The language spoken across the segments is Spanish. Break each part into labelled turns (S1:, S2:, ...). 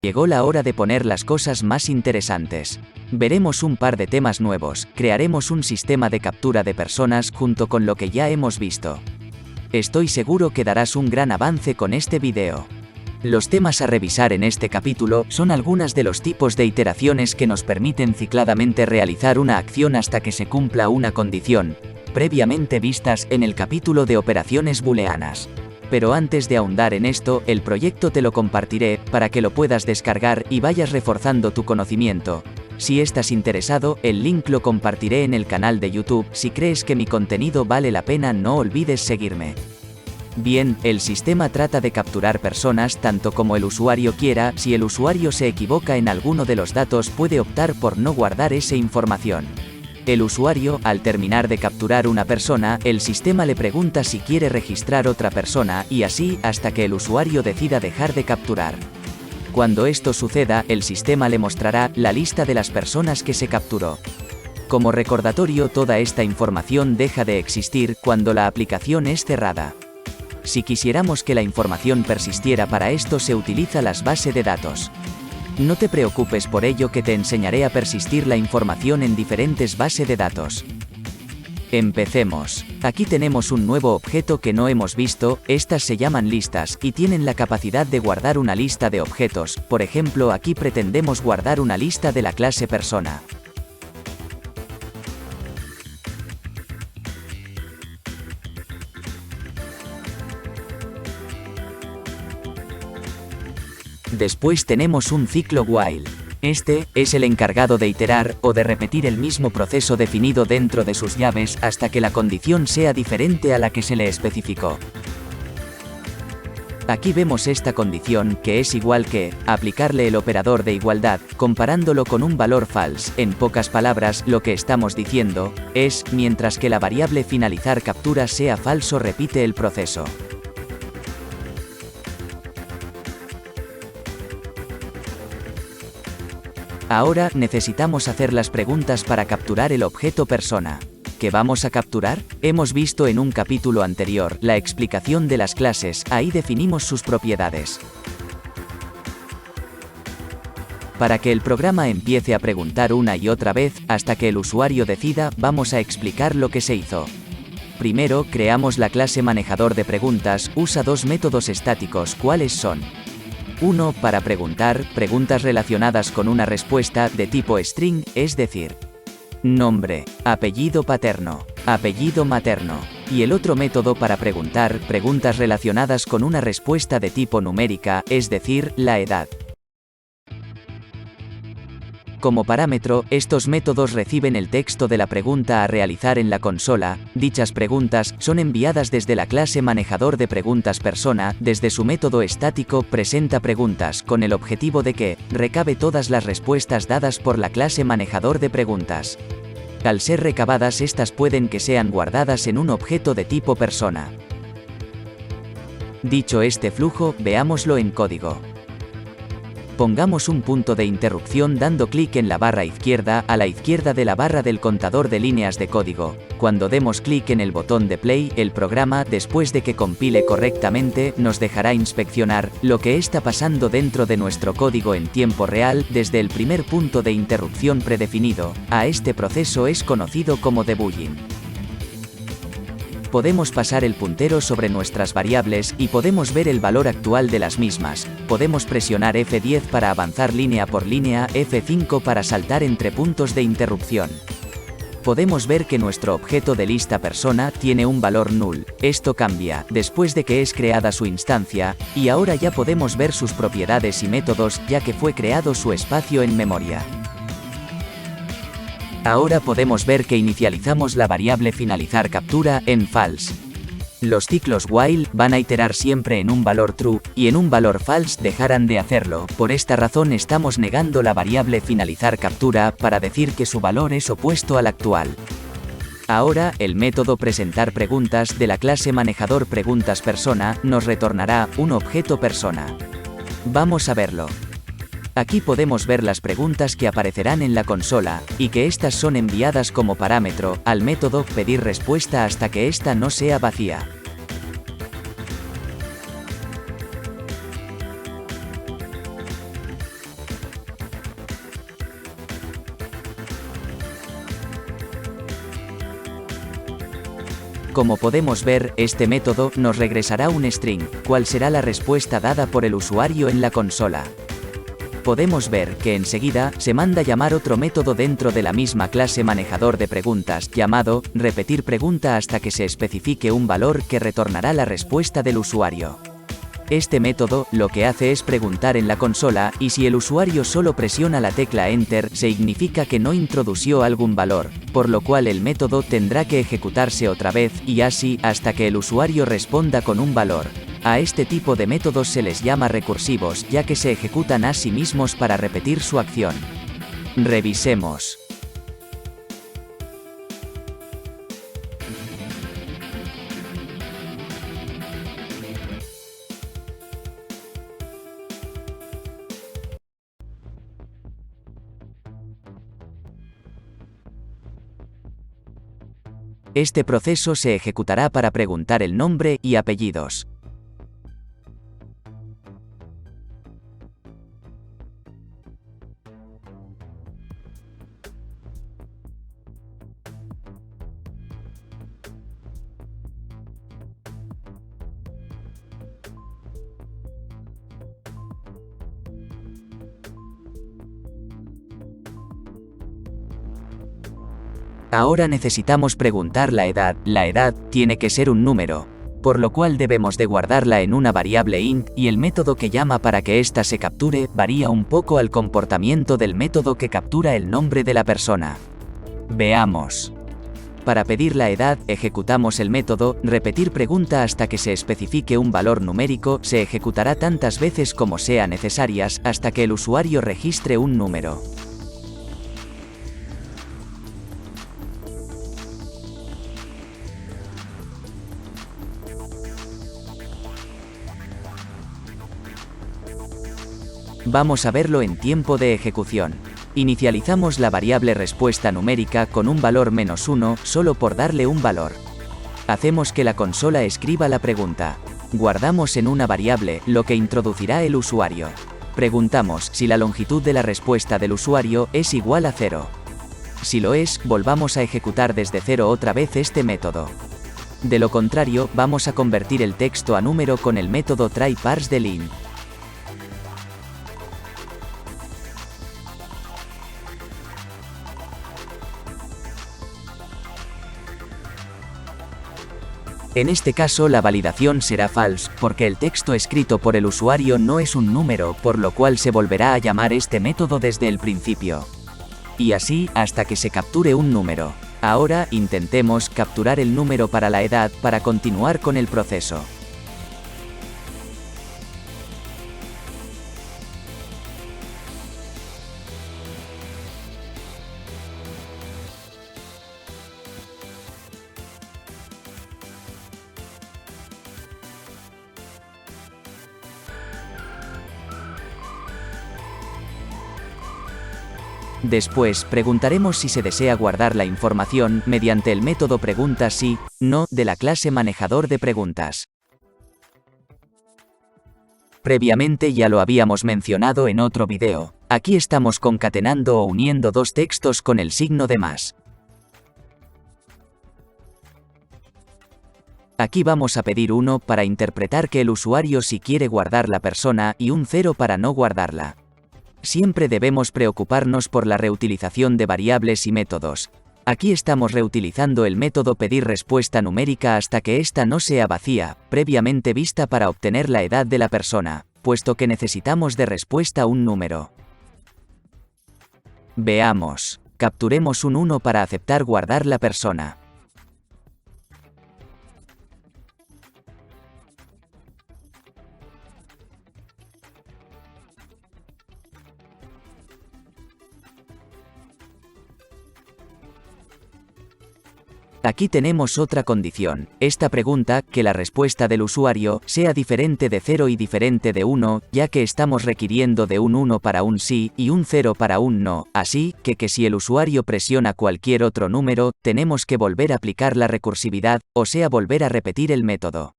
S1: Llegó la hora de poner las cosas más interesantes. Veremos un par de temas nuevos, crearemos un sistema de captura de personas junto con lo que ya hemos visto. Estoy seguro que darás un gran avance con este video. Los temas a revisar en este capítulo son algunas de los tipos de iteraciones que nos permiten cicladamente realizar una acción hasta que se cumpla una condición, previamente vistas en el capítulo de operaciones booleanas. Pero antes de ahondar en esto, el proyecto te lo compartiré, para que lo puedas descargar y vayas reforzando tu conocimiento. Si estás interesado, el link lo compartiré en el canal de YouTube. Si crees que mi contenido vale la pena, no olvides seguirme. Bien, el sistema trata de capturar personas tanto como el usuario quiera. Si el usuario se equivoca en alguno de los datos, puede optar por no guardar esa información. El usuario, al terminar de capturar una persona, el sistema le pregunta si quiere registrar otra persona, y así, hasta que el usuario decida dejar de capturar. Cuando esto suceda, el sistema le mostrará la lista de las personas que se capturó. Como recordatorio, toda esta información deja de existir cuando la aplicación es cerrada. Si quisiéramos que la información persistiera, para esto se utiliza las bases de datos. No te preocupes por ello, que te enseñaré a persistir la información en diferentes bases de datos. Empecemos. Aquí tenemos un nuevo objeto que no hemos visto. Estas se llaman listas, y tienen la capacidad de guardar una lista de objetos. Por ejemplo, aquí pretendemos guardar una lista de la clase persona. Después tenemos un ciclo while. Este es el encargado de iterar o de repetir el mismo proceso definido dentro de sus llaves hasta que la condición sea diferente a la que se le especificó. Aquí vemos esta condición, que es igual que aplicarle el operador de igualdad, comparándolo con un valor false. En pocas palabras, lo que estamos diciendo es, mientras que la variable finalizar captura sea falso, repite el proceso. Ahora necesitamos hacer las preguntas para capturar el objeto persona. ¿Qué vamos a capturar? Hemos visto en un capítulo anterior la explicación de las clases. Ahí definimos sus propiedades. Para que el programa empiece a preguntar una y otra vez, hasta que el usuario decida, vamos a explicar lo que se hizo. Primero, creamos la clase manejador de preguntas. Usa dos métodos estáticos. ¿Cuáles son? Uno, para preguntar, preguntas relacionadas con una respuesta de tipo string, es decir, nombre, apellido paterno, apellido materno. Y el otro método para preguntar, preguntas relacionadas con una respuesta de tipo numérica, es decir, la edad. Como parámetro, estos métodos reciben el texto de la pregunta a realizar en la consola. Dichas preguntas son enviadas desde la clase manejador de preguntas persona. Desde su método estático presenta preguntas, con el objetivo de que recabe todas las respuestas dadas por la clase manejador de preguntas. Al ser recabadas, estas pueden que sean guardadas en un objeto de tipo persona. Dicho este flujo, veámoslo en código. Pongamos un punto de interrupción dando clic en la barra izquierda, a la izquierda de la barra del contador de líneas de código. Cuando demos clic en el botón de play, el programa, después de que compile correctamente, nos dejará inspeccionar lo que está pasando dentro de nuestro código en tiempo real, desde el primer punto de interrupción predefinido. A este proceso es conocido como debugging. Podemos pasar el puntero sobre nuestras variables y podemos ver el valor actual de las mismas. Podemos presionar F10 para avanzar línea por línea, F5 para saltar entre puntos de interrupción. Podemos ver que nuestro objeto de lista persona tiene un valor null. Esto cambia después de que es creada su instancia, y ahora ya podemos ver sus propiedades y métodos, ya que fue creado su espacio en memoria. Ahora podemos ver que inicializamos la variable finalizar captura en false. Los ciclos while van a iterar siempre en un valor true, y en un valor false dejarán de hacerlo. Por esta razón estamos negando la variable finalizar captura, para decir que su valor es opuesto al actual. Ahora, el método presentar preguntas de la clase manejador preguntas persona nos retornará un objeto persona. Vamos a verlo. Aquí podemos ver las preguntas que aparecerán en la consola, y que estas son enviadas como parámetro al método pedir respuesta hasta que ésta no sea vacía. Como podemos ver, este método nos regresará un string, cuál será la respuesta dada por el usuario en la consola. Podemos ver que enseguida se manda llamar otro método dentro de la misma clase manejador de preguntas, llamado repetir pregunta hasta que se especifique un valor que retornará la respuesta del usuario. Este método lo que hace es preguntar en la consola, y si el usuario solo presiona la tecla Enter, significa que no introdució algún valor, por lo cual el método tendrá que ejecutarse otra vez, y así, hasta que el usuario responda con un valor. A este tipo de métodos se les llama recursivos, ya que se ejecutan a sí mismos para repetir su acción. Revisemos. Este proceso se ejecutará para preguntar el nombre y apellidos. Ahora necesitamos preguntar la edad. La edad tiene que ser un número, por lo cual debemos de guardarla en una variable int, y el método que llama para que ésta se capture varía un poco al comportamiento del método que captura el nombre de la persona. Veamos. Para pedir la edad, ejecutamos el método repetir pregunta hasta que se especifique un valor numérico. Se ejecutará tantas veces como sea necesarias hasta que el usuario registre un número. Vamos a verlo en tiempo de ejecución. Inicializamos la variable respuesta numérica con un valor -1, solo por darle un valor. Hacemos que la consola escriba la pregunta. Guardamos en una variable lo que introducirá el usuario. Preguntamos si la longitud de la respuesta del usuario es igual a 0. Si lo es, volvamos a ejecutar desde 0 otra vez este método. De lo contrario, vamos a convertir el texto a número con el método try_parse del int. En este caso la validación será false, porque el texto escrito por el usuario no es un número, por lo cual se volverá a llamar este método desde el principio. Y así, hasta que se capture un número. Ahora, intentemos capturar el número para la edad para continuar con el proceso. Después, preguntaremos si se desea guardar la información mediante el método pregunta sí, no de la clase manejador de preguntas. Previamente ya lo habíamos mencionado en otro video. Aquí estamos concatenando o uniendo dos textos con el signo de más. Aquí vamos a pedir 1 para interpretar que el usuario sí quiere guardar la persona y un 0 para no guardarla. Siempre debemos preocuparnos por la reutilización de variables y métodos. Aquí estamos reutilizando el método pedir respuesta numérica hasta que ésta no sea vacía, previamente vista para obtener la edad de la persona, puesto que necesitamos de respuesta un número. Veamos. Capturemos un 1 para aceptar guardar la persona. Aquí tenemos otra condición. Esta pregunta, que la respuesta del usuario sea diferente de 0 y diferente de 1, ya que estamos requiriendo de un 1 para un sí y un 0 para un no, así que si el usuario presiona cualquier otro número, tenemos que volver a aplicar la recursividad, o sea volver a repetir el método.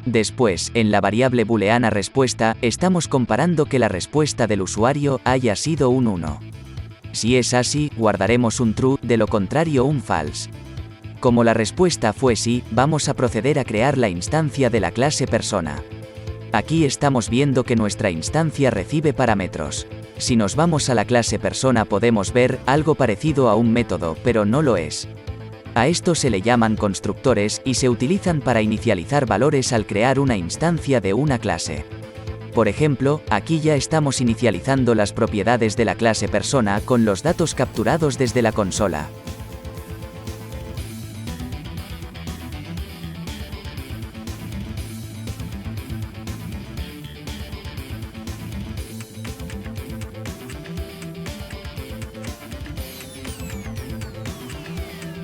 S1: Después, en la variable booleana respuesta, estamos comparando que la respuesta del usuario haya sido un 1. Si es así, guardaremos un true, de lo contrario un false. Como la respuesta fue sí, vamos a proceder a crear la instancia de la clase persona. Aquí estamos viendo que nuestra instancia recibe parámetros. Si nos vamos a la clase persona podemos ver algo parecido a un método, pero no lo es. A esto se le llaman constructores y se utilizan para inicializar valores al crear una instancia de una clase. Por ejemplo, aquí ya estamos inicializando las propiedades de la clase persona con los datos capturados desde la consola.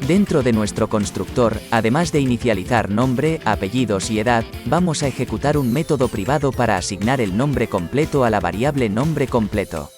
S1: Dentro de nuestro constructor, además de inicializar nombre, apellidos y edad, vamos a ejecutar un método privado para asignar el nombre completo a la variable nombre completo.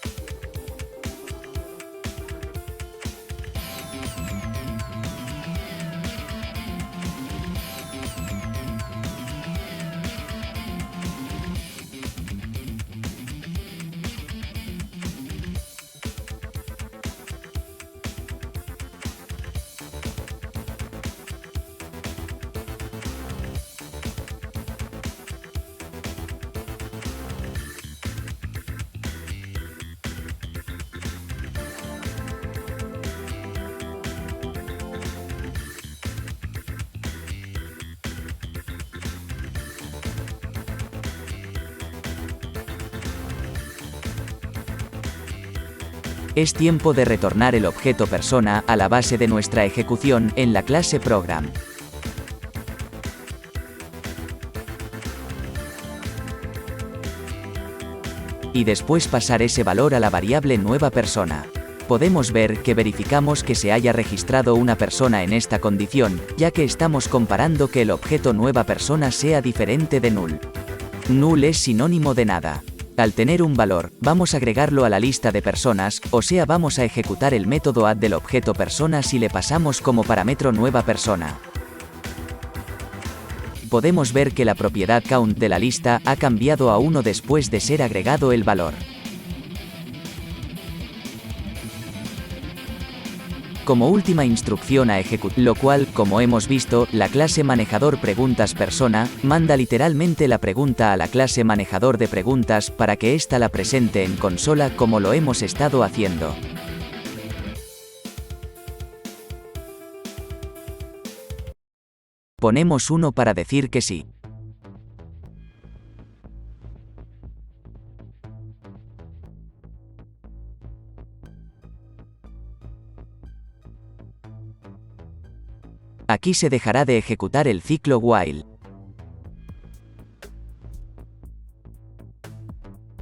S1: Es tiempo de retornar el objeto persona a la base de nuestra ejecución en la clase program. Y después pasar ese valor a la variable nueva persona. Podemos ver que verificamos que se haya registrado una persona en esta condición, ya que estamos comparando que el objeto nueva persona sea diferente de null. Null es sinónimo de nada. Al tener un valor, vamos a agregarlo a la lista de personas, o sea vamos a ejecutar el método add del objeto persona si le pasamos como parámetro nueva persona. Podemos ver que la propiedad count de la lista ha cambiado a 1 después de ser agregado el valor. Como última instrucción a ejecutar, lo cual, como hemos visto, la clase manejador preguntas persona, manda literalmente la pregunta a la clase manejador de preguntas para que ésta la presente en consola como lo hemos estado haciendo. Ponemos 1 para decir que sí. Aquí se dejará de ejecutar el ciclo while.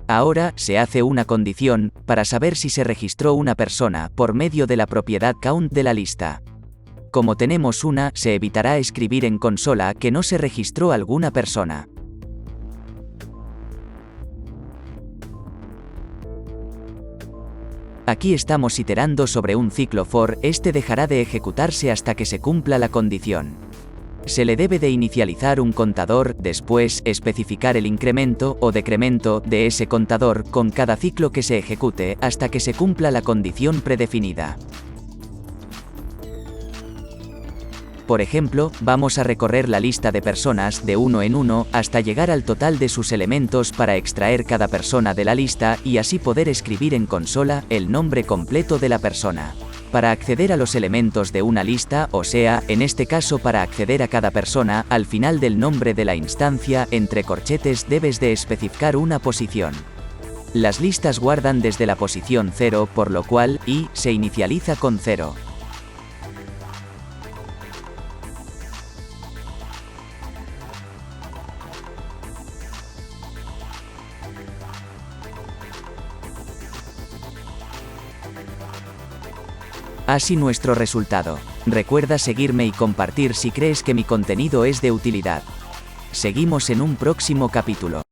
S1: Ahora, se hace una condición, para saber si se registró una persona, por medio de la propiedad count de la lista. Como tenemos una, se evitará escribir en consola que no se registró alguna persona. Aquí estamos iterando sobre un ciclo for, este dejará de ejecutarse hasta que se cumpla la condición. Se le debe de inicializar un contador, después, especificar el incremento o decremento de ese contador con cada ciclo que se ejecute hasta que se cumpla la condición predefinida. Por ejemplo, vamos a recorrer la lista de personas de 1 en 1 hasta llegar al total de sus elementos para extraer cada persona de la lista y así poder escribir en consola el nombre completo de la persona. Para acceder a los elementos de una lista, o sea, en este caso para acceder a cada persona, al final del nombre de la instancia, entre corchetes debes de especificar una posición. Las listas guardan desde la posición 0, por lo cual, i se inicializa con 0. Así nuestro resultado. Recuerda seguirme y compartir si crees que mi contenido es de utilidad. Seguimos en un próximo capítulo.